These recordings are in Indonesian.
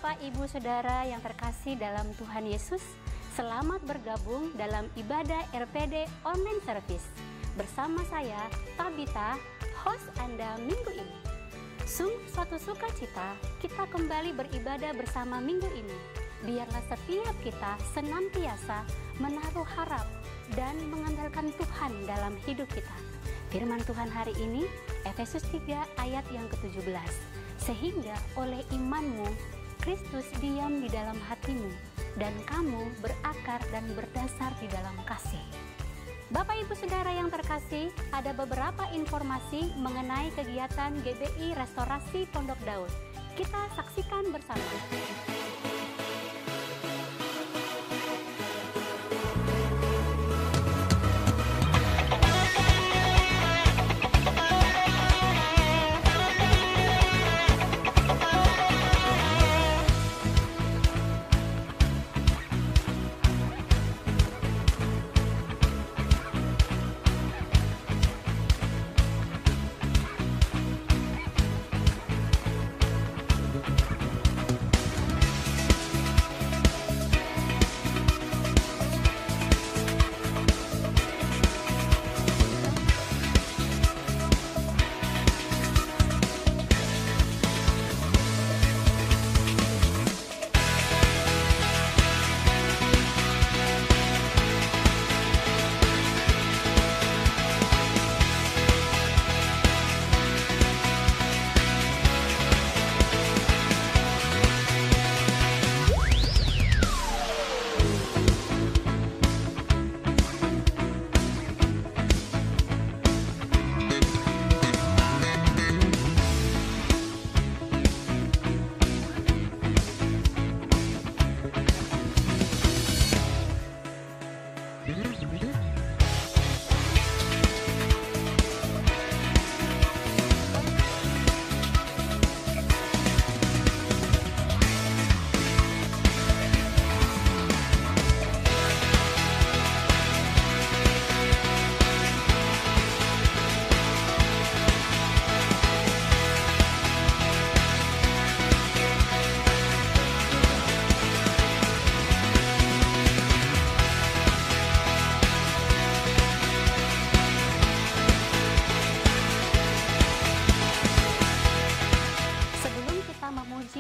Bapak, Ibu, Saudara yang terkasih dalam Tuhan Yesus, selamat bergabung dalam ibadah RPD Online Service. Bersama saya, Tabita, host Anda minggu ini. Sungguh suatu sukacita kita kembali beribadah bersama minggu ini. Biarlah setiap kita senantiasa menaruh harap dan mengandalkan Tuhan dalam hidup kita. Firman Tuhan hari ini, Efesus 3 ayat yang ke-17. Sehingga oleh imanmu, Kristus diam di dalam hatimu, dan kamu berakar dan berdasar di dalam kasih. Bapak Ibu Saudara yang terkasih, ada beberapa informasi mengenai kegiatan GBI Restorasi Pondok Daud. Kita saksikan bersama.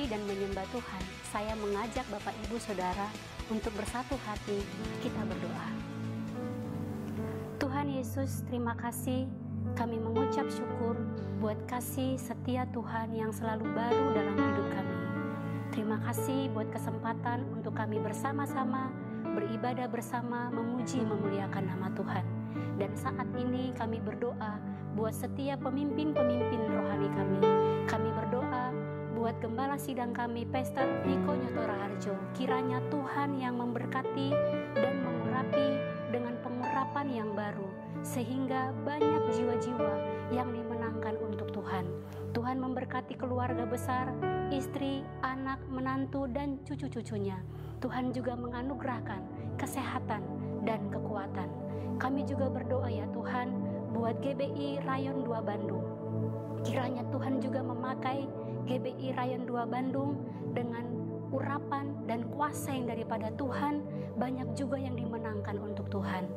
Dan menyembah Tuhan, saya mengajak Bapak Ibu Saudara untuk bersatu hati kita berdoa. Tuhan Yesus, terima kasih, kami mengucap syukur buat kasih setia Tuhan yang selalu baru dalam hidup kami. Terima kasih buat kesempatan untuk kami bersama-sama beribadah bersama, memuji memuliakan nama Tuhan. Dan saat ini kami berdoa buat setiap pemimpin-pemimpin rohani kami. Kami berdoa buat gembala sidang kami, Pastor Niko Nyoto Raharjo. Kiranya Tuhan yang memberkati dan mengurapi dengan pengurapan yang baru, sehingga banyak jiwa-jiwa yang dimenangkan untuk Tuhan. Tuhan memberkati keluarga besar, istri, anak, menantu, dan cucu-cucunya. Tuhan juga menganugerahkan kesehatan dan kekuatan. Kami juga berdoa ya Tuhan buat GBI Rayon 2 Bandung. Kiranya Tuhan juga memakai GBI Rayon 2 Bandung dengan urapan dan kuasa yang daripada Tuhan, banyak juga yang dimenangkan untuk Tuhan.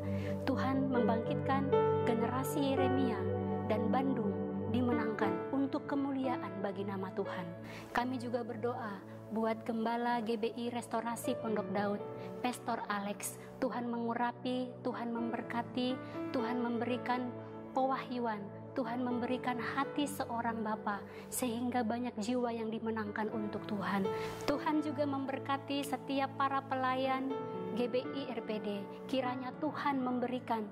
Tuhan membangkitkan generasi Yeremia dan Bandung dimenangkan untuk kemuliaan bagi nama Tuhan. Kami juga berdoa buat Gembala GBI Restorasi Pondok Daud, Pastor Alex. Tuhan mengurapi, Tuhan memberkati, Tuhan memberikan pewahyuan, Tuhan memberikan hati seorang bapa sehingga banyak jiwa yang dimenangkan untuk Tuhan. Tuhan juga memberkati setiap para pelayan GBI RPD. Kiranya Tuhan memberikan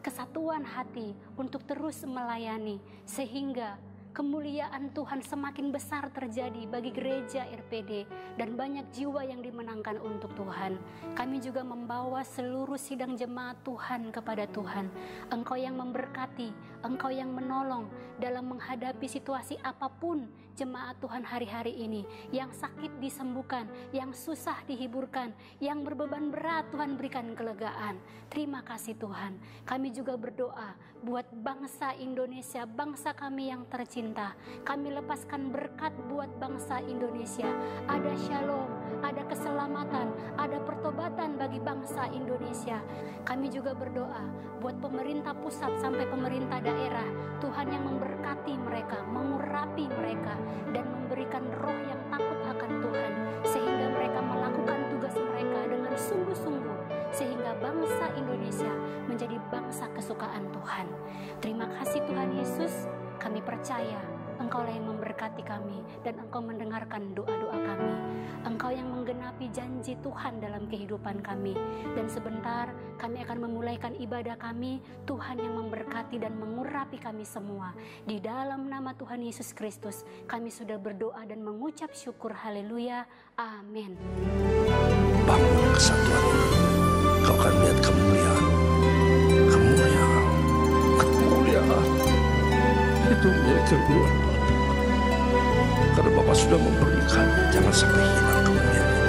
kesatuan hati untuk terus melayani sehingga kemuliaan Tuhan semakin besar terjadi bagi gereja RPD dan banyak jiwa yang dimenangkan untuk Tuhan. Kami juga membawa seluruh sidang jemaat Tuhan kepada Tuhan. Engkau yang memberkati, Engkau yang menolong dalam menghadapi situasi apapun jemaat Tuhan hari-hari ini. Yang sakit disembuhkan, yang susah dihiburkan, yang berbeban berat Tuhan berikan kelegaan. Terima kasih Tuhan. Kami juga berdoa buat bangsa Indonesia, bangsa kami yang tercinta. pemerintah. Kami lepaskan berkat buat bangsa Indonesia. Ada shalom, ada keselamatan, ada pertobatan bagi bangsa Indonesia. Kami juga berdoa buat pemerintah pusat sampai pemerintah daerah. Tuhan yang memberkati mereka, mengurapi mereka, dan memberikan roh yang takut akan Tuhan, sehingga mereka melakukan tugas mereka dengan sungguh-sungguh, sehingga bangsa Indonesia menjadi bangsa kesukaan Tuhan. Terima kasih Tuhan Yesus, kami percaya Engkaulah yang memberkati kami dan Engkau mendengarkan doa-doa kami. Engkau yang menggenapi janji Tuhan dalam kehidupan kami. Dan sebentar kami akan memulaikan ibadah kami. Tuhan yang memberkati dan mengurapi kami semua. Di dalam nama Tuhan Yesus Kristus kami sudah berdoa dan mengucap syukur. Haleluya. Amin. Bangun kesatuan ini. Kau akan lihat kemuliaan. Kemuliaan. Kemuliaan. Itu milik keluarga. Karena Bapak sudah memberikan, jangan sampai hilang kemuliaan itu.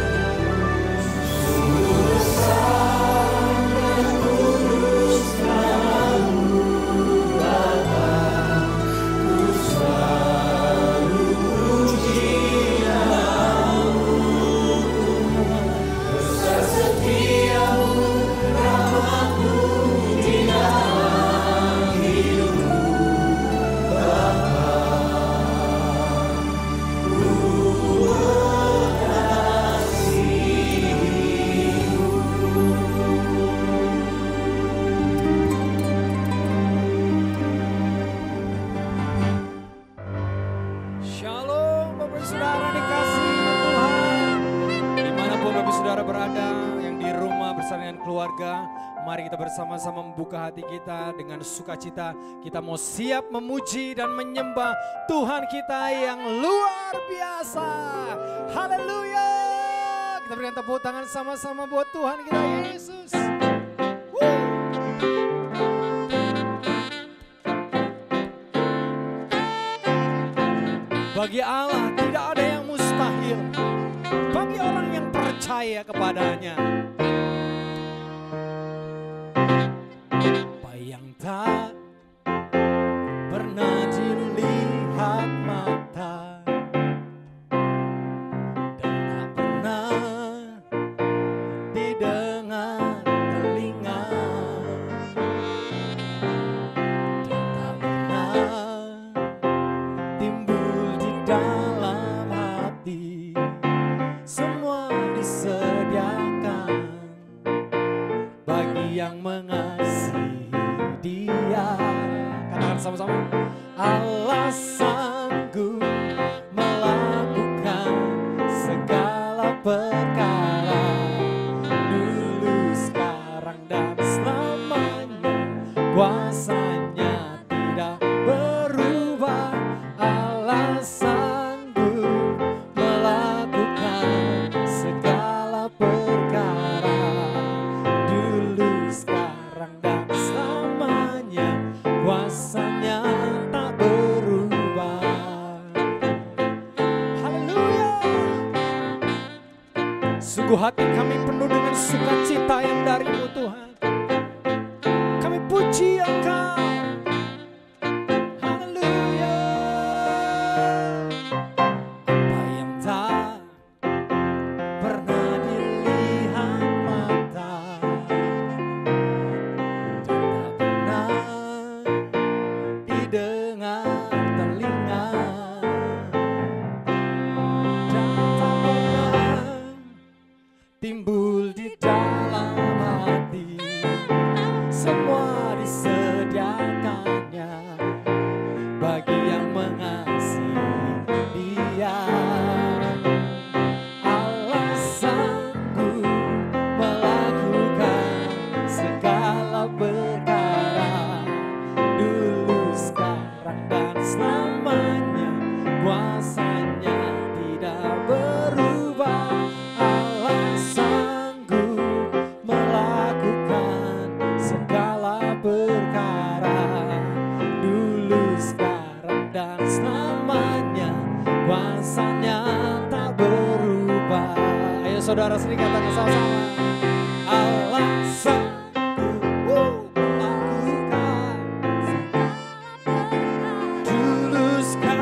Mari kita bersama-sama membuka hati kita dengan sukacita. Kita mau siap memuji dan menyembah Tuhan kita yang luar biasa. Haleluya. Kita berikan tepuk tangan sama-sama buat Tuhan kita Yesus. Bagi Allah tidak ada yang mustahil. Bagi orang yang percaya kepadanya. Tak pernah dilihat mata dan tak pernah didengar telinga dan tak pernah timbul di dalam hati. Semua disediakan bagi yang mengasihi Dia. Katakan sama-sama. Allah sanggup melakukan segala perkara, dulu, sekarang, dan selamanya. Kuasanya tidak berubah. Allah sanggup melakukan segala perkara, dulu, sekarang, dan selamanya. Kuasanya tak berubah. Haleluya. Sungguh hati kami penuh dengan sukacita yang dari-Mu Tuhan. Kami puji Engkau. Haleluya. Apa yang tak pernah dilihat mata dan tak pernah didengar telinga dan tak pernah timbul di dalam hati, semua disediakannya bagi yang mengasihi Dia. Allah sanggup melakukan segala perkara, dulu, sekarang, dan selamanya. Kuasanya tidak berubah. Allah sanggup melakukan segala perkara, dulu, sekarang, dan selamanya. Kuasanya tak berubah. Ayo saudara sering katakan sama-sama. Allah sanggup melakukan dulu, sekarang,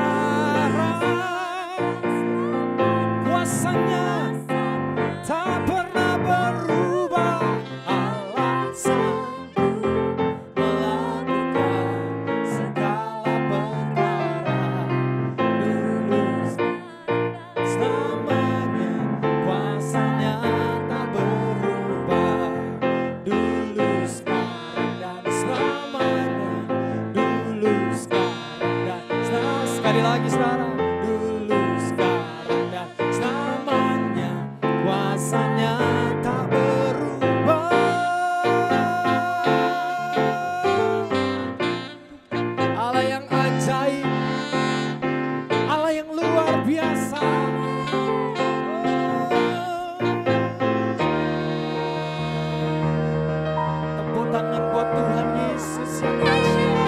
saudara, dulu, sekarang, dan selamanya. Kuasanya tak berubah. Allah yang ajaib, Allah yang luar biasa. Tepuk tangan buat Tuhan Yesus yang dahsyat.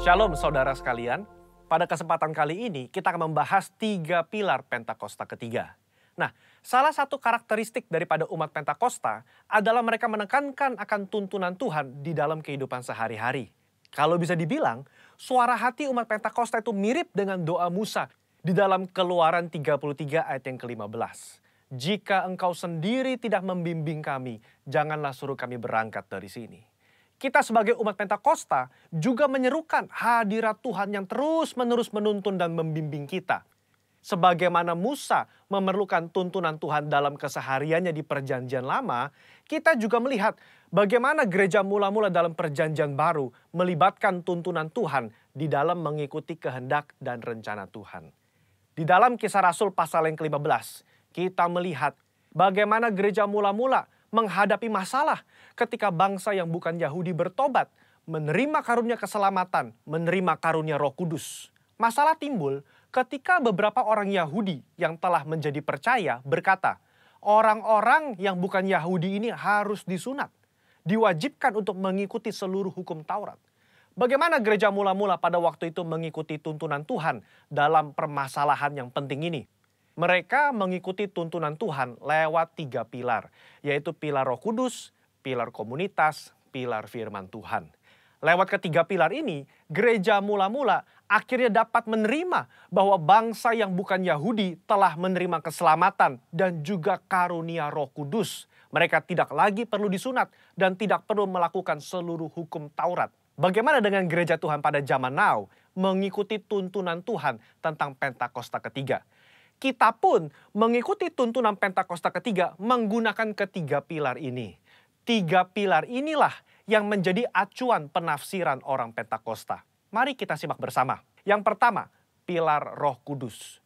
Shalom saudara sekalian, pada kesempatan kali ini kita akan membahas 3 pilar Pentakosta ketiga. Nah, salah satu karakteristik daripada umat Pentakosta adalah mereka menekankan akan tuntunan Tuhan di dalam kehidupan sehari-hari. Kalau bisa dibilang, suara hati umat Pentakosta itu mirip dengan doa Musa di dalam Keluaran 33 ayat yang ke-15. Jika engkau sendiri tidak membimbing kami, janganlah suruh kami berangkat dari sini. Kita sebagai umat Pentakosta juga menyerukan hadirat Tuhan yang terus-menerus menuntun dan membimbing kita. Sebagaimana Musa memerlukan tuntunan Tuhan dalam kesehariannya di Perjanjian Lama, kita juga melihat bagaimana gereja mula-mula dalam Perjanjian Baru melibatkan tuntunan Tuhan di dalam mengikuti kehendak dan rencana Tuhan. Di dalam Kisah Rasul pasal yang ke-15, kita melihat bagaimana gereja mula-mula menghadapi masalah ketika bangsa yang bukan Yahudi bertobat, menerima karunia keselamatan, menerima karunia Roh Kudus. Masalah timbul ketika beberapa orang Yahudi yang telah menjadi percaya berkata, orang-orang yang bukan Yahudi ini harus disunat, diwajibkan untuk mengikuti seluruh hukum Taurat. Bagaimana gereja mula-mula pada waktu itu mengikuti tuntunan Tuhan dalam permasalahan yang penting ini? Mereka mengikuti tuntunan Tuhan lewat 3 pilar, yaitu pilar Roh Kudus, pilar komunitas, pilar firman Tuhan. Lewat ketiga pilar ini, gereja mula-mula akhirnya dapat menerima bahwa bangsa yang bukan Yahudi telah menerima keselamatan dan juga karunia Roh Kudus. Mereka tidak lagi perlu disunat dan tidak perlu melakukan seluruh hukum Taurat. Bagaimana dengan gereja Tuhan pada zaman now mengikuti tuntunan Tuhan tentang Pentakosta ketiga? Kita pun mengikuti tuntunan Pentakosta ketiga menggunakan ketiga pilar ini. 3 pilar inilah yang menjadi acuan penafsiran orang Pentakosta. Mari kita simak bersama. Yang pertama, pilar Roh Kudus.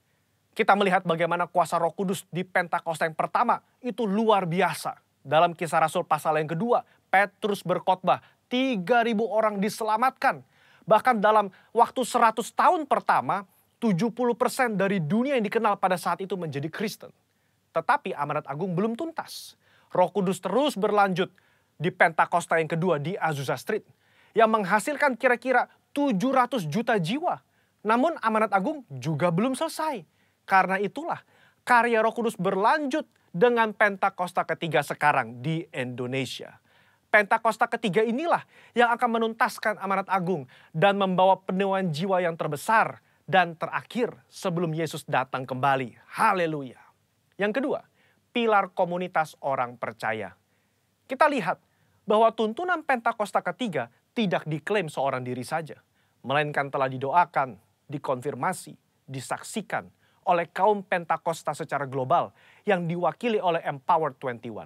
Kita melihat bagaimana kuasa Roh Kudus di Pentakosta yang pertama itu luar biasa. Dalam Kisah Rasul pasal yang kedua, Petrus berkhotbah, 3.000 orang diselamatkan. Bahkan dalam waktu 100 tahun pertama, 70% dari dunia yang dikenal pada saat itu menjadi Kristen. Tetapi amanat agung belum tuntas. Roh Kudus terus berlanjut di Pentakosta yang kedua di Azusa Street, yang menghasilkan kira-kira 700 juta jiwa. Namun amanat agung juga belum selesai. Karena itulah karya Roh Kudus berlanjut dengan Pentakosta ketiga sekarang di Indonesia. Pentakosta ketiga inilah yang akan menuntaskan amanat agung dan membawa penuaian jiwa yang terbesar dan terakhir sebelum Yesus datang kembali. Haleluya. Yang kedua, pilar komunitas orang percaya. Kita lihat bahwa tuntunan Pentakosta ketiga tidak diklaim seorang diri saja, melainkan telah didoakan, dikonfirmasi, disaksikan oleh kaum Pentakosta secara global yang diwakili oleh Empower 21.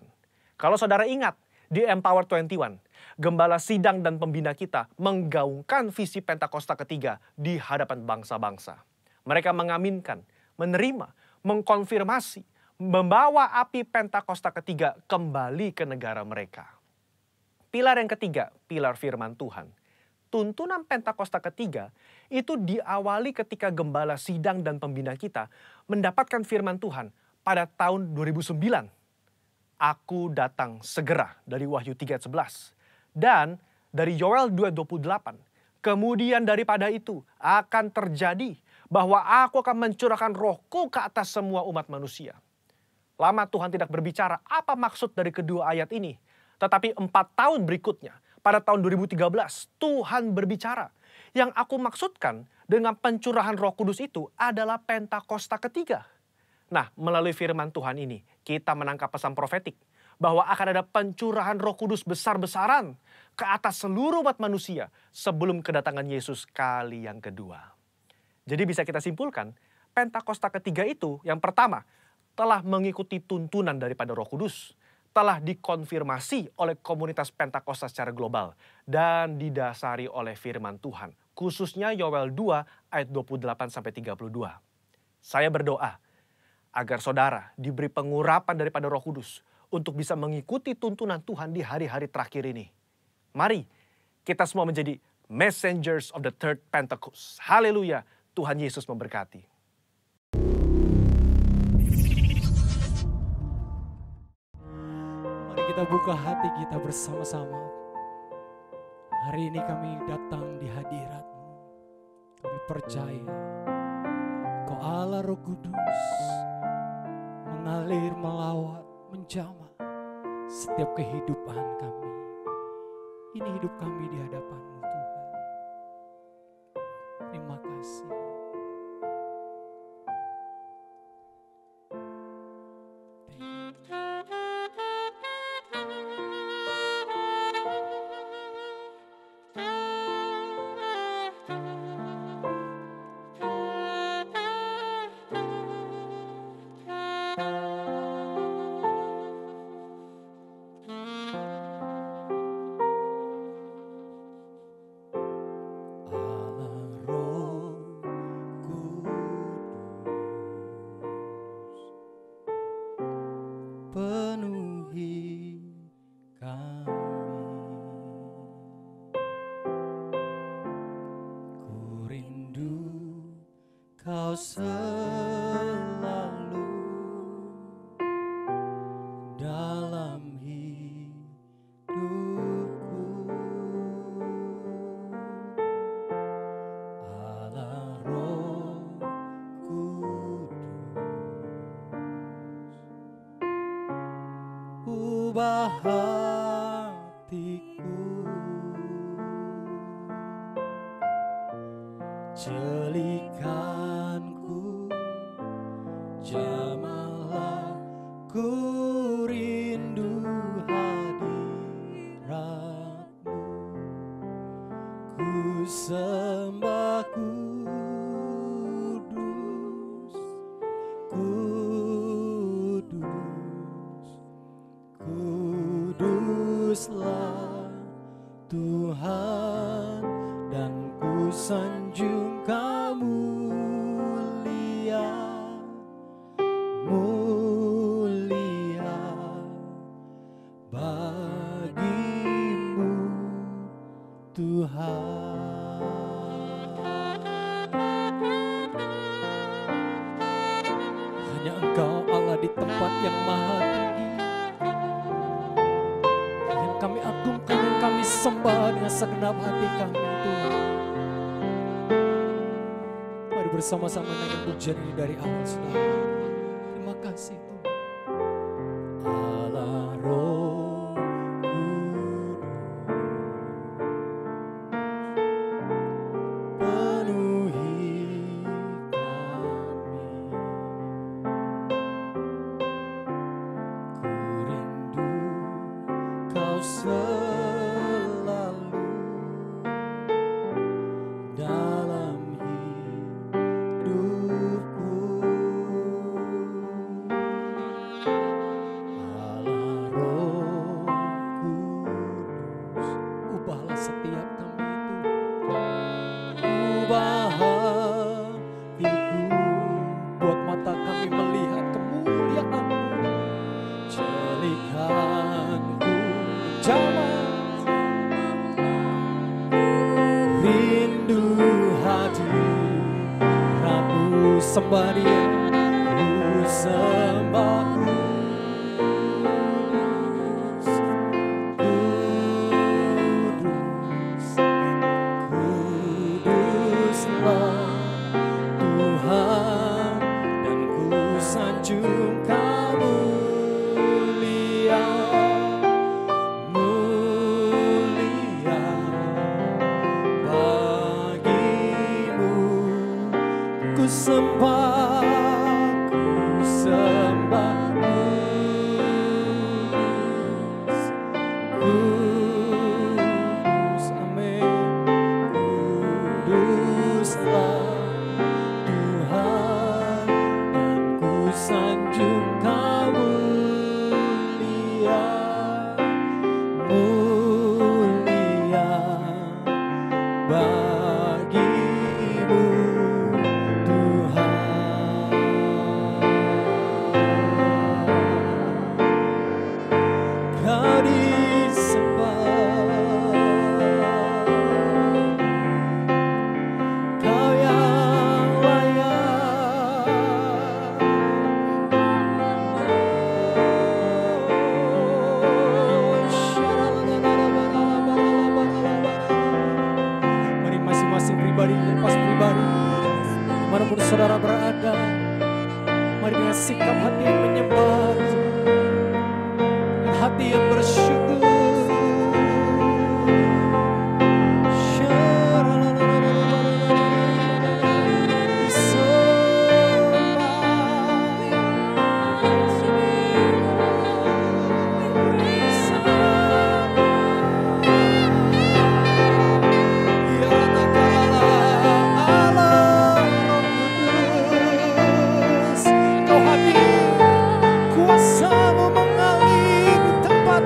Kalau saudara ingat, di Empower 21, gembala sidang dan pembina kita menggaungkan visi Pentakosta ketiga di hadapan bangsa-bangsa. Mereka mengaminkan, menerima, mengkonfirmasi, membawa api Pentakosta ketiga kembali ke negara mereka. Pilar yang ketiga, pilar firman Tuhan. Tuntunan Pentakosta ketiga itu diawali ketika gembala sidang dan pembina kita mendapatkan firman Tuhan pada tahun 2009. Aku datang segera dari Wahyu 3:11 dan dari Yoel 2:28. Kemudian daripada itu akan terjadi bahwa aku akan mencurahkan rohku ke atas semua umat manusia. Lama Tuhan tidak berbicara apa maksud dari kedua ayat ini. Tetapi 4 tahun berikutnya, pada tahun 2013, Tuhan berbicara. Yang aku maksudkan dengan pencurahan Roh Kudus itu adalah Pentakosta ketiga. Nah, melalui firman Tuhan ini, kita menangkap pesan profetik bahwa akan ada pencurahan Roh Kudus besar-besaran ke atas seluruh umat manusia sebelum kedatangan Yesus kali yang kedua. Jadi bisa kita simpulkan, Pentakosta ketiga itu yang pertama, telah mengikuti tuntunan daripada Roh Kudus, telah dikonfirmasi oleh komunitas Pentakosta secara global, dan didasari oleh firman Tuhan, khususnya Yoel 2 ayat 28-32. Saya berdoa agar saudara diberi pengurapan daripada Roh Kudus untuk bisa mengikuti tuntunan Tuhan di hari-hari terakhir ini. Mari kita semua menjadi messengers of the third Pentecost. Haleluya, Tuhan Yesus memberkati. Mari kita buka hati kita bersama-sama. Hari ini kami datang di hadirat-Mu. Kami percaya Kau Allah Roh Kudus mengalir, melawat, menjamah setiap kehidupan kami. Ini hidup kami di hadapan-Mu Tuhan. Terima kasih. Penuhi kami, ku rindu Kau selalu dalam hidupku. Allah Roh ubah hatiku, jelikanku, jamahlah, ku rindu hadirat-Mu, ku sembah kudus, kuduslah Tuhan, dan ku sanjung Kau mulia, mulia bagi-Mu Tuhan. Hanya Engkau Allah di tempat yang maha tinggi, yang kami agungkan dan kami sembah dengan segenap hati kami Tuhan. Mari bersama-sama dengan pujian ini dari awal saudara. Terima kasih Tuhan. Allah Roh Kudus, penuhi kami, ku rindu Kau selalu dalam hidupku. Allah Roh Kudus, ubahlah setiap kami itu, ubah hatiku, buat mata kami melihat kemuliaan-Mu, jelikanku, jamah, rindu hadirat-Mu, sembah Dia, ku sembah kudus, kuduslah Tuhan, dan ku sanjung Kau mulia, mulia bagi-Mu, ku sembah hati yang bersyukur. Kuasamu mengalir di tempat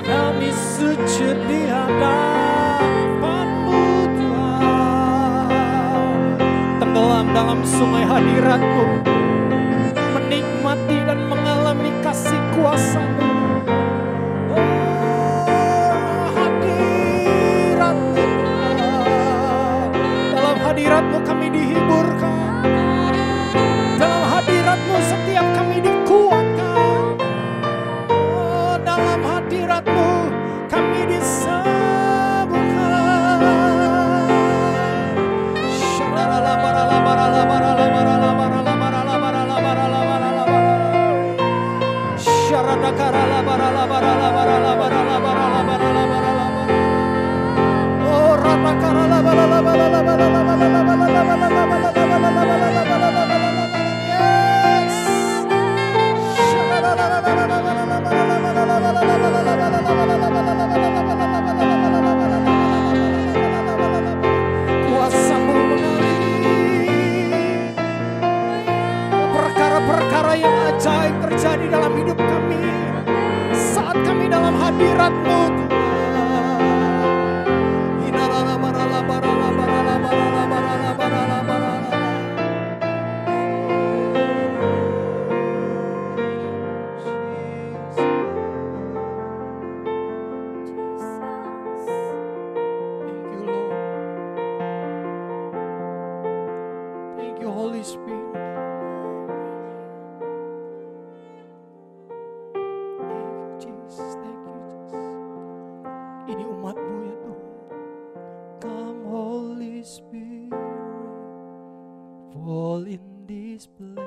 Kami sujud di hadapan-Mu Tuhan, tenggelam dalam sungai hadirat-Mu, menikmati dan mengalami kasih kuasa-Mu. Hadirat-Mu Tuhan, dalam hadirat-Mu kami dihiburkan, dalam hadirat-Mu setiap kami dikuatkan, dalam hadirat-Mu kami disembuhkan. Kuasa-Mu mengalir, perkara-perkara yang ajaib terjadi dalam hidup kami saat kami dalam hadirat-Mu Tuhan. Holy Spirit, thank you Jesus, thank you Jesus. Ini umat-Mu ya Tuhan. Come Holy Spirit, fall in this place.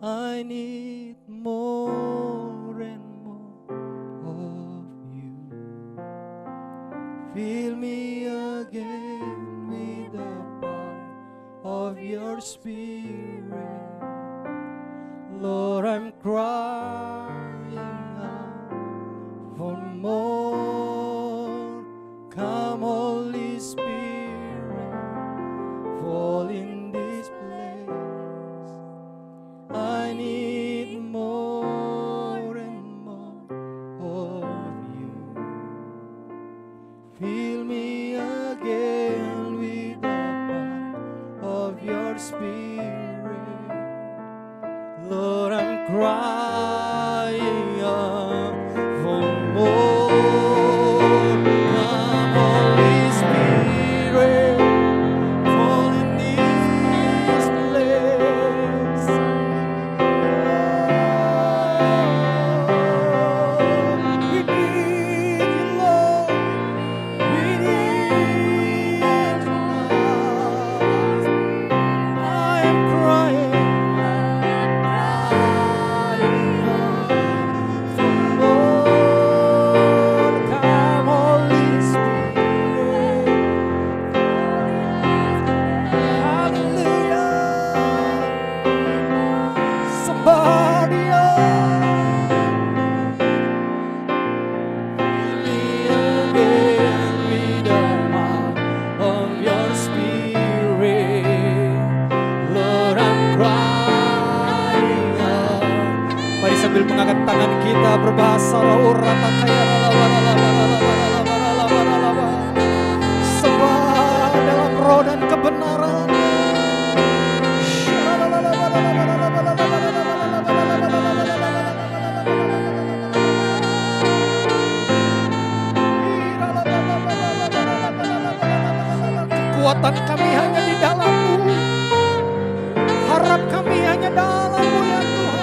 I need more and more of You. Fill me again with the of Your Spirit. Lord, I'm crying out for more. Come Holy Spirit, fall in this place. I need more and more of You. Fill me again with Your Spirit. Lord, I'm crying out for more. Come Holy Spirit, berbahasa sembah dalam roh dan kebenaran. Kekuatan kami hanya di dalam-Mu, harap kami hanya dalam-Mu ya Tuhan.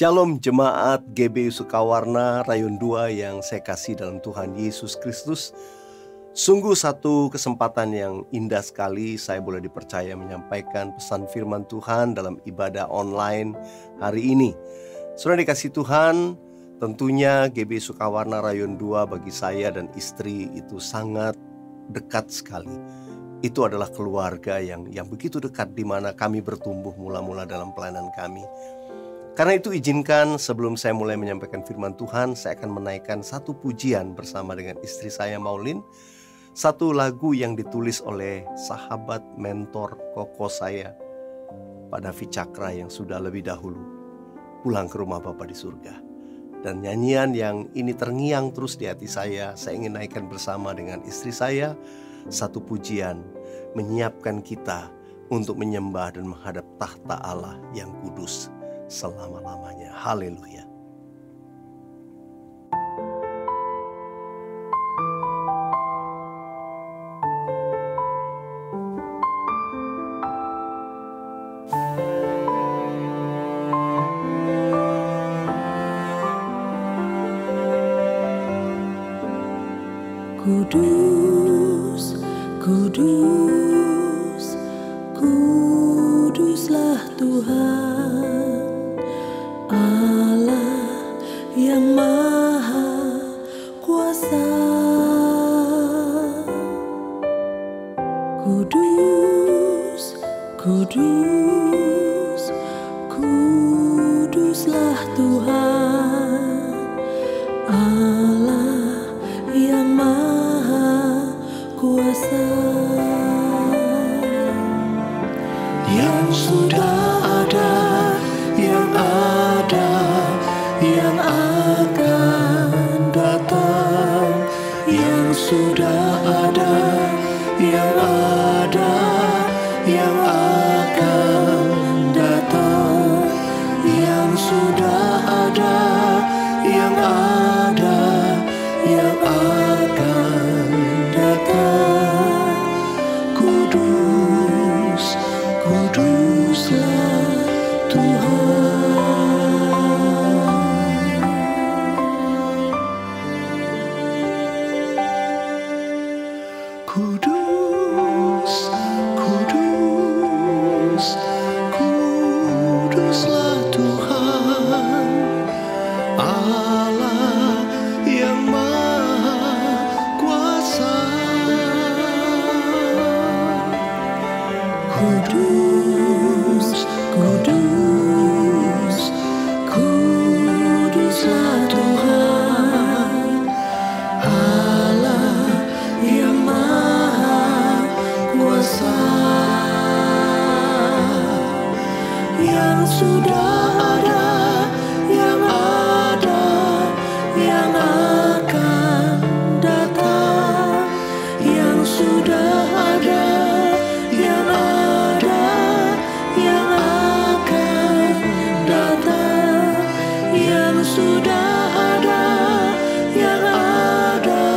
Shalom jemaat GBI Sukawarna Rayon 2 yang saya kasih dalam Tuhan Yesus Kristus. Sungguh satu kesempatan yang indah sekali saya boleh dipercaya menyampaikan pesan firman Tuhan dalam ibadah online hari ini. Saudara dikasih Tuhan, tentunya GBI Sukawarna Rayon 2 bagi saya dan istri itu sangat dekat sekali. Itu adalah keluarga yang begitu dekat di mana kami bertumbuh mula-mula dalam pelayanan kami. Karena itu izinkan sebelum saya mulai menyampaikan firman Tuhan, saya akan menaikkan satu pujian bersama dengan istri saya Maulin. Satu lagu yang ditulis oleh sahabat mentor koko saya, Pak David Cakra yang sudah lebih dahulu pulang ke rumah Bapa di surga. Dan nyanyian yang ini terngiang terus di hati saya ingin naikkan bersama dengan istri saya. Satu pujian menyiapkan kita untuk menyembah dan menghadap tahta Allah yang kudus selama-lamanya. Haleluya. Kudus, kudus, kuduslah Tuhan, Allah yang Maha Kuasa. Kudus, kudus, kuduslah Tuhan, Allah yang Maha Kuasa. Yang sudah ada, yang ada, yang akan datang. Yang sudah ada, yang ada, yang akan datang. Yang sudah ada, yang ada, yang akan datang. Kudus, kuduslah Tuhan. Kudus, kudus, kuduslah Tuhan, Allah yang Maha Kuasa. Kudus, kudus, kuduslah Tuhan, Allah yang Maha Kuasa. Yang sudah ada, yang ada, yang akan datang. Yang sudah ada, yang ada, yang akan datang. Yang sudah ada, yang ada,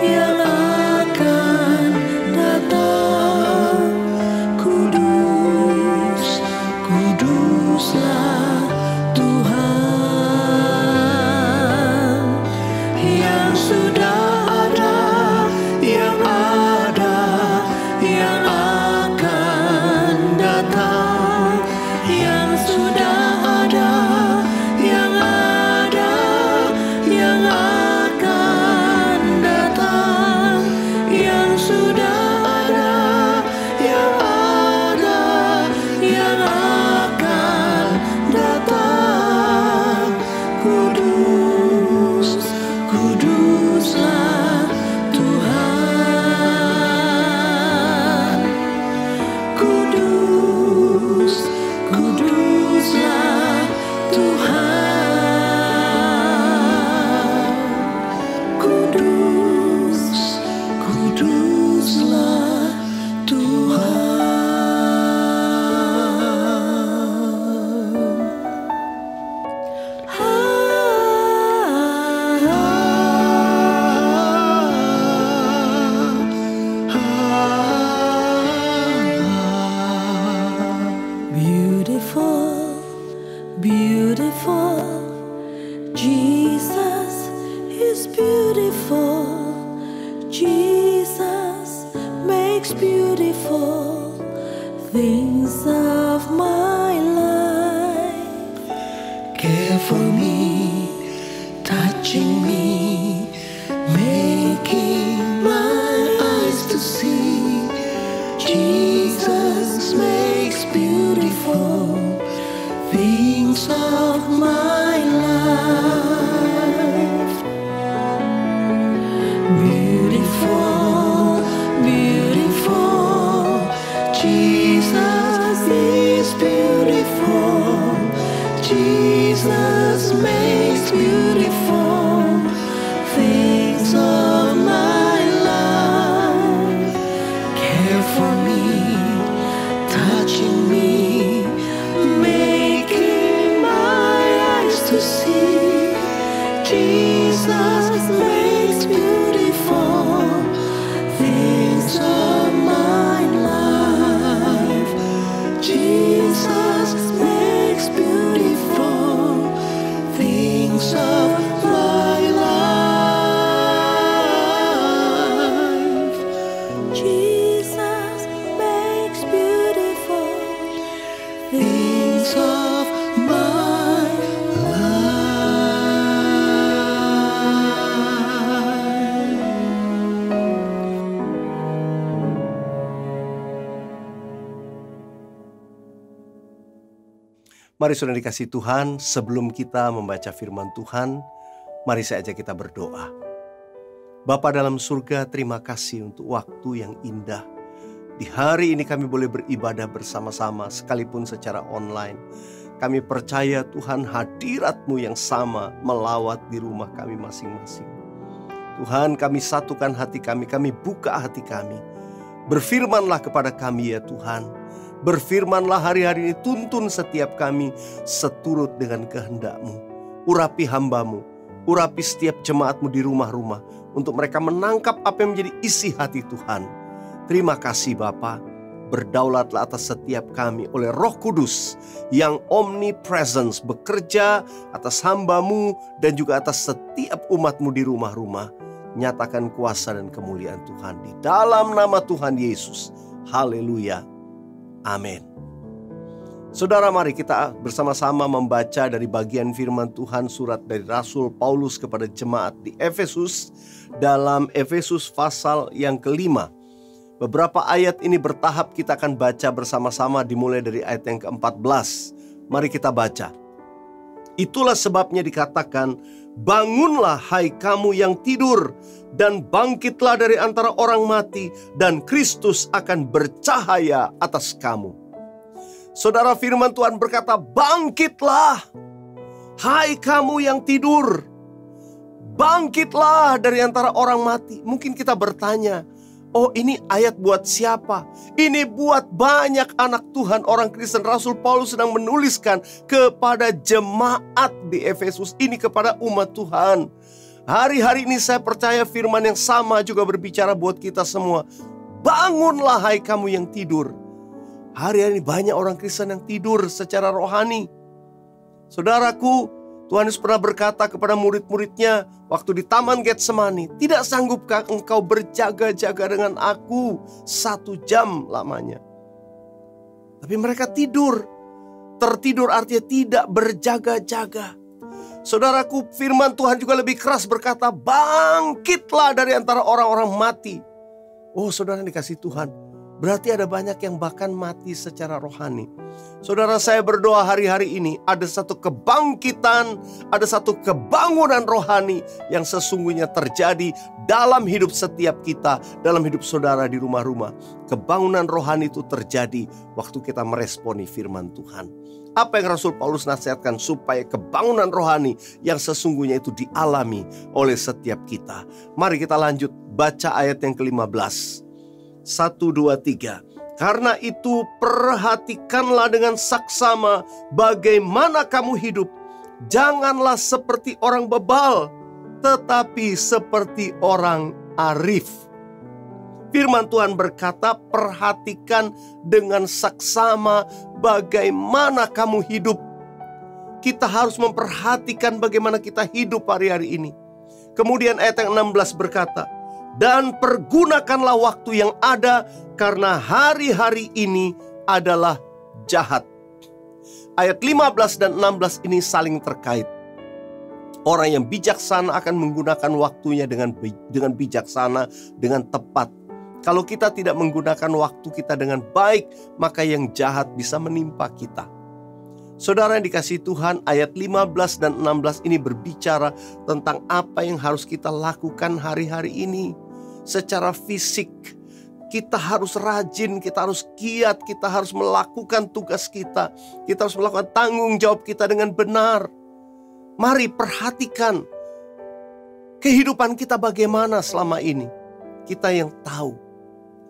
yang akan datang. Kudus, kuduslah Tuhan. Yang sudah ada, yang ada, yang akan datang. Yang sudah ada, yang ada, yang akan datang. Yang sudah ada, yang ada, yang akan datang. Kudus, kuduslah Tuhan. Kudus, kuduslah Tuhan. Kudus, kuduslah Tuhan. Beautiful, beautiful, Jesus is beautiful. Jesus makes beautiful things of my life. Care for me, touching me, making my eyes to see. Jesus makes beautiful things of my life. Beautiful, beautiful, Jesus is beautiful. Jesus makes beautiful things of my life. Care for see. Jesus makes beautiful things of my life. Jesus makes beautiful things of my life. Jesus makes beautiful things of my life. Mari saudara dikasih Tuhan, sebelum kita membaca firman Tuhan, mari saja kita berdoa. Bapa dalam surga, terima kasih untuk waktu yang indah. Di hari ini kami boleh beribadah bersama-sama, sekalipun secara online. Kami percaya Tuhan, hadirat-Mu yang sama melawat di rumah kami masing-masing. Tuhan, kami satukan hati kami buka hati kami. Berfirmanlah kepada kami ya Tuhan. Berfirmanlah hari-hari ini, tuntun setiap kami seturut dengan kehendak-Mu. Urapi hamba-Mu, urapi setiap jemaat-Mu di rumah-rumah, untuk mereka menangkap apa yang menjadi isi hati Tuhan. Terima kasih Bapa, berdaulatlah atas setiap kami oleh Roh Kudus yang omnipresence, bekerja atas hamba-Mu dan juga atas setiap umat-Mu di rumah-rumah. Nyatakan kuasa dan kemuliaan Tuhan di dalam nama Tuhan Yesus. Haleluya. Amin. Saudara, mari kita bersama-sama membaca dari bagian firman Tuhan surat dari Rasul Paulus kepada jemaat di Efesus, dalam Efesus pasal yang ke-5. Beberapa ayat ini bertahap kita akan baca bersama-sama, dimulai dari ayat yang ke-14. Mari kita baca. Itulah sebabnya dikatakan, bangunlah hai kamu yang tidur, dan bangkitlah dari antara orang mati, dan Kristus akan bercahaya atas kamu. Saudara, firman Tuhan berkata, bangkitlah hai kamu yang tidur, bangkitlah dari antara orang mati. Mungkin kita bertanya, oh ini ayat buat siapa? Ini buat banyak anak Tuhan, orang Kristen. Rasul Paulus sedang menuliskan kepada jemaat di Efesus ini, kepada umat Tuhan. Hari-hari ini saya percaya firman yang sama juga berbicara buat kita semua. Bangunlah hai kamu yang tidur. Hari-hari ini banyak orang Kristen yang tidur secara rohani. Saudaraku, Tuhan Yesus pernah berkata kepada murid-muridnya waktu di Taman Getsemani, tidak sanggupkah engkau berjaga-jaga dengan aku 1 jam lamanya? Tapi mereka tidur. Tertidur artinya tidak berjaga-jaga. Saudaraku, firman Tuhan juga lebih keras berkata, bangkitlah dari antara orang-orang mati. Oh saudara dikasih Tuhan, berarti ada banyak yang bahkan mati secara rohani. Saudara, saya berdoa hari-hari ini ada satu kebangkitan, ada satu kebangunan rohani yang sesungguhnya terjadi dalam hidup setiap kita, dalam hidup saudara di rumah-rumah. Kebangunan rohani itu terjadi waktu kita meresponi firman Tuhan. Apa yang Rasul Paulus nasihatkan supaya kebangunan rohani yang sesungguhnya itu dialami oleh setiap kita. Mari kita lanjut baca ayat yang ke-15. 1, 2, 3. Karena itu perhatikanlah dengan saksama bagaimana kamu hidup. Janganlah seperti orang bebal, tetapi seperti orang arif. Firman Tuhan berkata, perhatikan dengan saksama bagaimana kamu hidup. Kita harus memperhatikan bagaimana kita hidup hari-hari ini. Kemudian ayat yang 16 berkata, dan pergunakanlah waktu yang ada, karena hari-hari ini adalah jahat. Ayat 15 dan 16 ini saling terkait. Orang yang bijaksana akan menggunakan waktunya dengan bijaksana, dengan tepat. Kalau kita tidak menggunakan waktu kita dengan baik, maka yang jahat bisa menimpa kita. Saudara yang dikasihi Tuhan, ayat 15 dan 16 ini berbicara tentang apa yang harus kita lakukan hari-hari ini. Secara fisik, kita harus rajin, kita harus giat, kita harus melakukan tugas kita. Kita harus melakukan tanggung jawab kita dengan benar. Mari perhatikan kehidupan kita bagaimana selama ini. Kita yang tahu,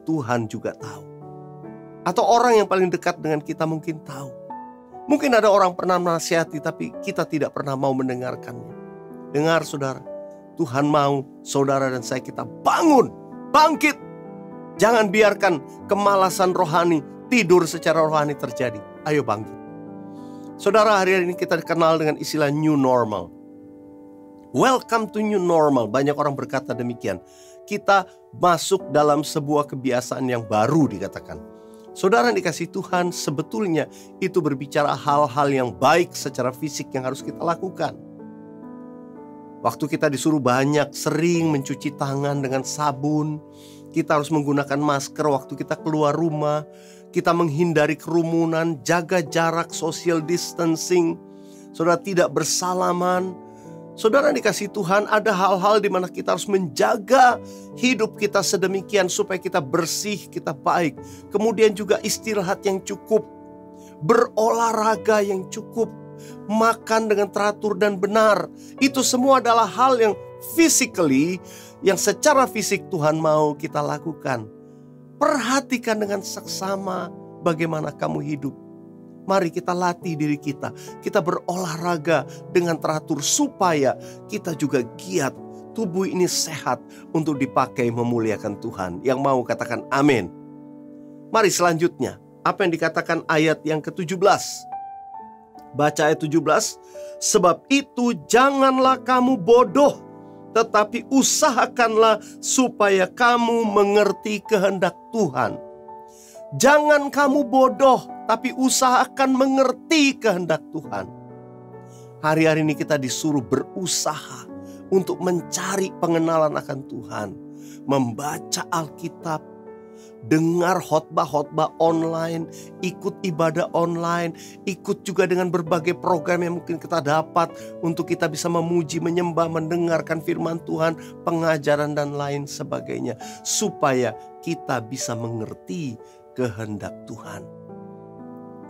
Tuhan juga tahu. Atau orang yang paling dekat dengan kita mungkin tahu. Mungkin ada orang pernah menasihati tapi kita tidak pernah mau mendengarkannya. Dengar saudara, Tuhan mau saudara dan saya kita bangun, bangkit. Jangan biarkan kemalasan rohani, tidur secara rohani terjadi. Ayo bangkit. Saudara, hari ini kita dikenal dengan istilah new normal. Welcome to new normal. Banyak orang berkata demikian. Kita masuk dalam sebuah kebiasaan yang baru dikatakan. Saudara dikasih Tuhan, sebetulnya itu berbicara hal-hal yang baik secara fisik yang harus kita lakukan. Waktu kita disuruh sering mencuci tangan dengan sabun, kita harus menggunakan masker waktu kita keluar rumah, kita menghindari kerumunan, jaga jarak, social distancing, saudara tidak bersalaman. Saudara dikasih Tuhan, ada hal-hal di mana kita harus menjaga hidup kita sedemikian supaya kita bersih, kita baik. Kemudian juga istirahat yang cukup, berolahraga yang cukup, makan dengan teratur dan benar. Itu semua adalah hal yang physically, yang secara fisik Tuhan mau kita lakukan. Perhatikan dengan seksama bagaimana kamu hidup. Mari kita latih diri kita. Kita berolahraga dengan teratur supaya kita juga giat. Tubuh ini sehat untuk dipakai memuliakan Tuhan. Yang mau katakan amin. Mari selanjutnya. Apa yang dikatakan ayat yang ke-17? Baca ayat 17. Sebab itu janganlah kamu bodoh, tetapi usahakanlah supaya kamu mengerti kehendak Tuhan. Jangan kamu bodoh, tapi usahakan mengerti kehendak Tuhan. Hari-hari ini kita disuruh berusaha untuk mencari pengenalan akan Tuhan. Membaca Alkitab, dengar khotbah-khotbah online, ikut ibadah online, ikut juga dengan berbagai program yang mungkin kita dapat untuk kita bisa memuji, menyembah, mendengarkan firman Tuhan, pengajaran dan lain sebagainya. Supaya kita bisa mengerti kehendak Tuhan.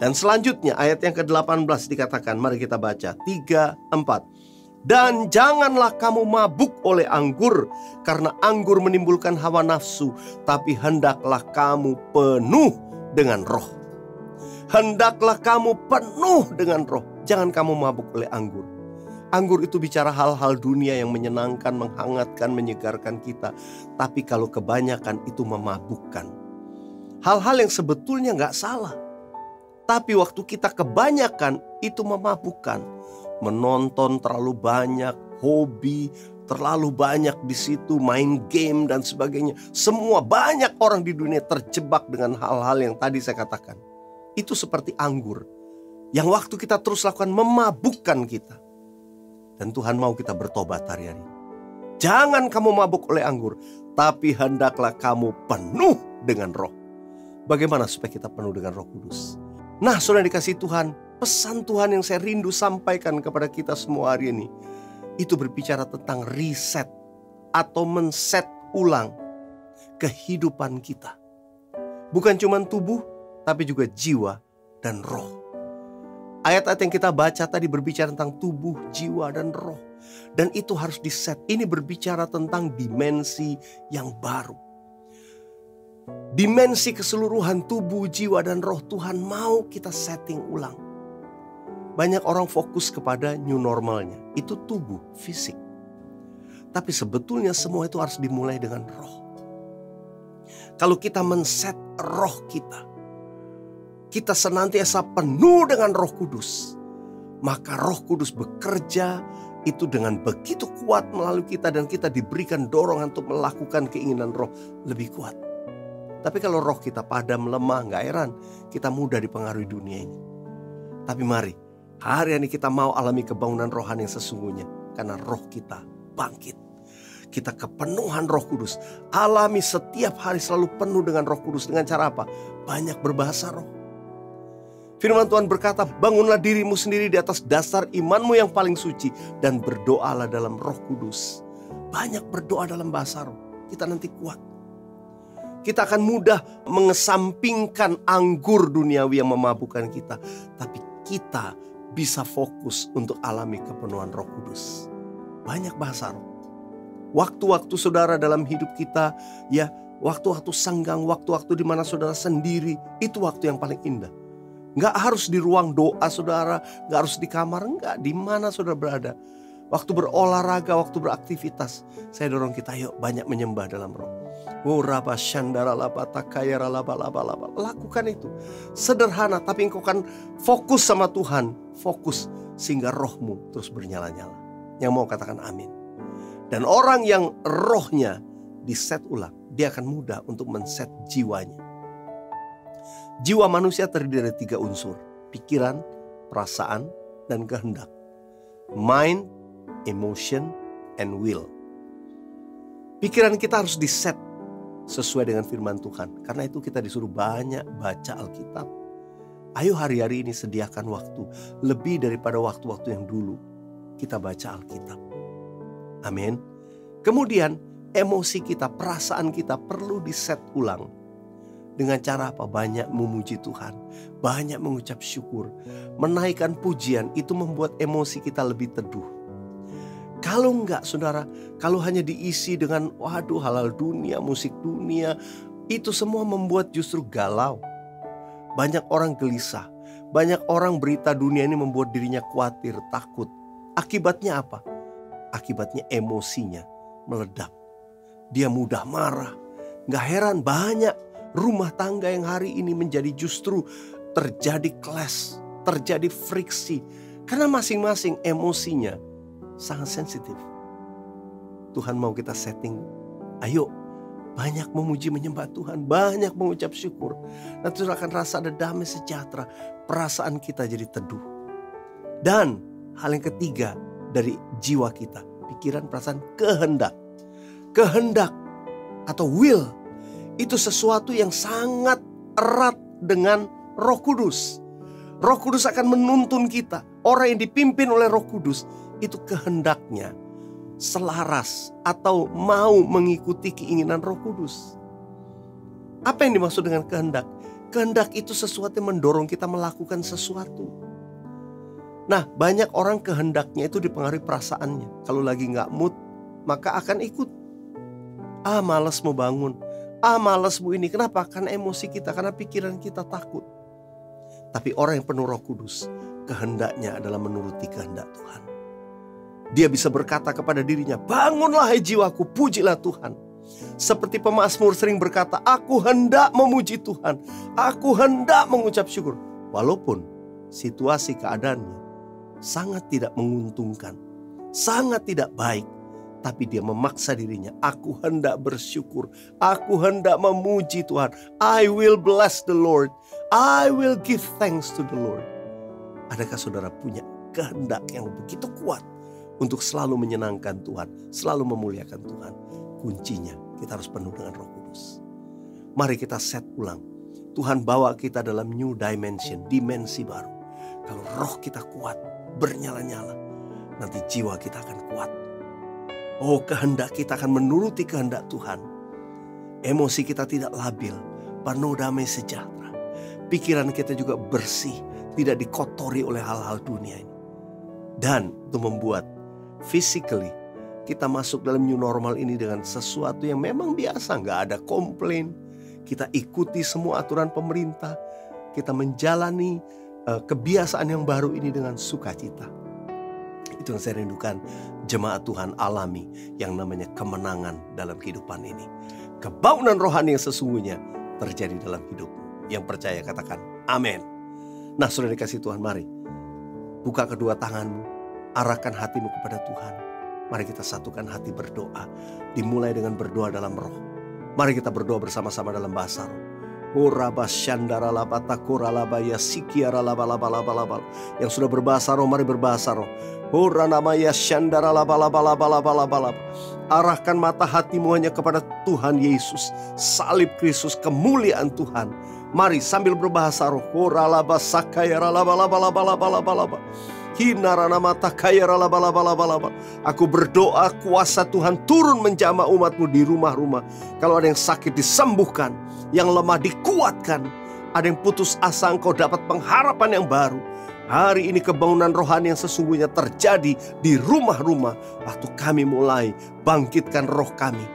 Dan selanjutnya ayat yang ke-18 dikatakan, mari kita baca 3, 4. Dan janganlah kamu mabuk oleh anggur, karena anggur menimbulkan hawa nafsu, tapi hendaklah kamu penuh dengan roh. Hendaklah kamu penuh dengan roh. Jangan kamu mabuk oleh anggur. Anggur itu bicara hal-hal dunia yang menyenangkan, menghangatkan, menyegarkan kita. Tapi kalau kebanyakan itu memabukkan. Hal-hal yang sebetulnya gak salah. Tapi waktu kita kebanyakan itu memabukkan. Menonton terlalu banyak, hobi terlalu banyak di situ, main game dan sebagainya. Semua banyak orang di dunia terjebak dengan hal-hal yang tadi saya katakan. Itu seperti anggur. Yang waktu kita terus lakukan memabukkan kita. Dan Tuhan mau kita bertobat hari-hari. Jangan kamu mabuk oleh anggur, tapi hendaklah kamu penuh dengan roh. Bagaimana supaya kita penuh dengan Roh Kudus? Nah, saudara dikasih Tuhan, pesan Tuhan yang saya rindu sampaikan kepada kita semua hari ini, itu berbicara tentang reset atau men-set ulang kehidupan kita. Bukan cuma tubuh, tapi juga jiwa dan roh. Ayat-ayat yang kita baca tadi berbicara tentang tubuh, jiwa, dan roh. Dan itu harus di-set. Ini berbicara tentang dimensi yang baru. Dimensi keseluruhan tubuh, jiwa, dan roh Tuhan mau kita setting ulang. Banyak orang fokus kepada new normalnya. Itu tubuh, fisik. Tapi sebetulnya semua itu harus dimulai dengan roh. Kalau kita men-set roh kita senantiasa penuh dengan Roh Kudus. Maka Roh Kudus bekerja itu dengan begitu kuat melalui kita. Dan kita diberikan dorongan untuk melakukan keinginan roh lebih kuat. Tapi kalau roh kita padam, lemah, gak heran kita mudah dipengaruhi dunia ini. Tapi mari, hari ini kita mau alami kebangunan rohani yang sesungguhnya. Karena roh kita bangkit. Kita kepenuhan Roh Kudus. Alami setiap hari selalu penuh dengan Roh Kudus. Dengan cara apa? Banyak berbahasa roh. Firman Tuhan berkata, bangunlah dirimu sendiri di atas dasar imanmu yang paling suci. Dan berdoalah dalam Roh Kudus. Banyak berdoa dalam bahasa roh. Kita nanti kuat. Kita akan mudah mengesampingkan anggur duniawi yang memabukkan kita. Tapi kita bisa fokus untuk alami kepenuhan Roh Kudus. Banyak bahasa roh. Waktu-waktu saudara dalam hidup kita, ya waktu-waktu senggang, waktu-waktu di mana saudara sendiri, itu waktu yang paling indah. Nggak harus di ruang doa saudara, nggak harus di kamar, nggak. Di mana saudara berada. Waktu berolahraga, waktu beraktivitas. Saya dorong kita, yuk banyak menyembah dalam roh. Lakukan itu. Sederhana, tapi engkau kan fokus sama Tuhan. Fokus sehingga rohmu terus bernyala-nyala. Yang mau katakan amin. Dan orang yang rohnya diset ulang, dia akan mudah untuk men-set jiwanya. Jiwa manusia terdiri dari 3 unsur. Pikiran, perasaan, dan kehendak. Mind, emotion, and will. Pikiran kita harus diset sesuai dengan firman Tuhan. Karena itu kita disuruh banyak baca Alkitab. Ayo hari-hari ini sediakan waktu lebih daripada waktu-waktu yang dulu. Kita baca Alkitab. Amin. Kemudian emosi kita, perasaan kita perlu diset ulang. Dengan cara apa? Banyak memuji Tuhan. Banyak mengucap syukur. Menaikkan pujian itu membuat emosi kita lebih teduh. Kalau enggak saudara, kalau hanya diisi dengan hal-hal dunia, musik dunia, itu semua membuat justru galau. Banyak orang gelisah. Banyak orang berita dunia ini membuat dirinya khawatir, takut. Akibatnya apa? Akibatnya emosinya meledak. Dia mudah marah. Gak heran banyak rumah tangga yang hari ini menjadi justru terjadi clash, terjadi friksi. Karena masing-masing emosinya sangat sensitif. Tuhan mau kita setting, ayo banyak memuji menyembah Tuhan, banyak mengucap syukur. Nanti akan rasa ada damai sejahtera, perasaan kita jadi teduh. Dan hal yang ketiga dari jiwa kita, pikiran, perasaan, kehendak. Kehendak atau will itu sesuatu yang sangat erat dengan Roh Kudus. Roh Kudus akan menuntun kita. Orang yang dipimpin oleh Roh Kudus itu kehendaknya selaras atau mau mengikuti keinginan Roh Kudus. Apa yang dimaksud dengan kehendak? Kehendak itu sesuatu yang mendorong kita melakukan sesuatu. Nah, banyak orang kehendaknya itu dipengaruhi perasaannya. Kalau lagi gak mood, maka akan ikut. Malas mau bangun. Malas mau ini. Kenapa? Karena emosi kita, karena pikiran kita takut. Tapi orang yang penuh Roh Kudus, kehendaknya adalah menuruti kehendak Tuhan. Dia bisa berkata kepada dirinya, bangunlah hai jiwaku, pujilah Tuhan. Seperti pemazmur sering berkata, aku hendak memuji Tuhan. Aku hendak mengucap syukur. Walaupun situasi keadaannya sangat tidak menguntungkan, sangat tidak baik. Tapi dia memaksa dirinya, aku hendak bersyukur. Aku hendak memuji Tuhan. I will bless the Lord. I will give thanks to the Lord. Adakah saudara punya kehendak yang begitu kuat untuk selalu menyenangkan Tuhan, selalu memuliakan Tuhan? Kuncinya kita harus penuh dengan Roh Kudus. Mari kita set ulang. Tuhan bawa kita dalam new dimension, dimensi baru. Kalau roh kita kuat, bernyala-nyala, nanti jiwa kita akan kuat. Oh, kehendak kita akan menuruti kehendak Tuhan. Emosi kita tidak labil, penuh damai sejahtera. Pikiran kita juga bersih, tidak dikotori oleh hal-hal dunia ini. Dan itu membuat physically kita masuk dalam new normal ini dengan sesuatu yang memang biasa, gak ada komplain. Kita ikuti semua aturan pemerintah. Kita menjalani kebiasaan yang baru ini dengan sukacita. Itu yang saya rindukan jemaat Tuhan alami, yang namanya kemenangan dalam kehidupan ini. Kebaunan rohani yang sesungguhnya terjadi dalam hidup. Yang percaya katakan amin. Nah, saudara dikasih Tuhan, mari buka kedua tanganmu, arahkan hatimu kepada Tuhan. Mari kita satukan hati berdoa. Dimulai dengan berdoa dalam roh. Mari kita berdoa bersama-sama dalam bahasa roh. Yang sudah berbahasa roh, mari berbahasa roh. Arahkan mata hatimu hanya kepada Tuhan Yesus, salib Kristus, kemuliaan Tuhan. Mari sambil berbahasa roh. Aku berdoa kuasa Tuhan turun menjamah umatmu di rumah-rumah. Kalau ada yang sakit disembuhkan, yang lemah dikuatkan, ada yang putus asa engkau dapat pengharapan yang baru. Hari ini kebangunan rohani yang sesungguhnya terjadi di rumah-rumah. Waktu kami mulai bangkitkan roh kami.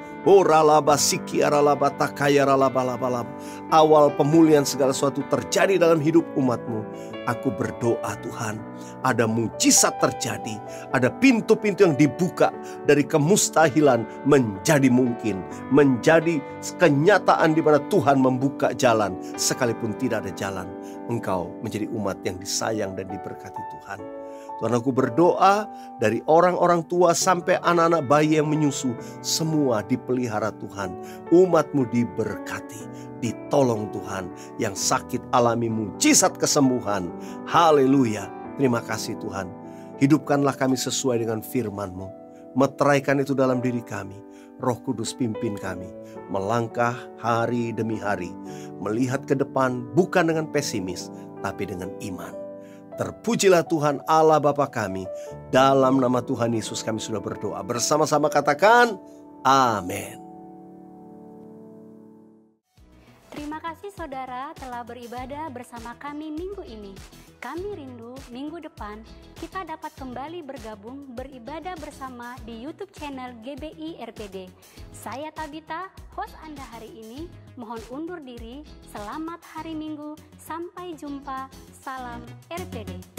Awal pemulihan segala sesuatu terjadi dalam hidup umat-Mu. Aku berdoa Tuhan, ada mujizat terjadi, ada pintu-pintu yang dibuka dari kemustahilan menjadi mungkin, menjadi kenyataan di mana Tuhan membuka jalan sekalipun tidak ada jalan. Engkau menjadi umat yang disayang dan diberkati Tuhan. Tuhan, aku berdoa dari orang-orang tua sampai anak-anak bayi yang menyusu, semua dipelihara Tuhan. Umat-Mu diberkati, ditolong Tuhan. Yang sakit alami mujizat kesembuhan. Haleluya. Terima kasih Tuhan. Hidupkanlah kami sesuai dengan firman-Mu. Meteraikan itu dalam diri kami. Roh Kudus pimpin kami melangkah hari demi hari, melihat ke depan bukan dengan pesimis, tapi dengan iman. Terpujilah Tuhan Allah Bapa kami. Dalam nama Tuhan Yesus kami sudah berdoa. Bersama-sama katakan, amin. Terima kasih saudara telah beribadah bersama kami minggu ini. Kami rindu minggu depan kita dapat kembali bergabung beribadah bersama di YouTube channel GBI RPD. Saya Tabita, host Anda hari ini, mohon undur diri. Selamat hari Minggu, sampai jumpa. Salam RPD.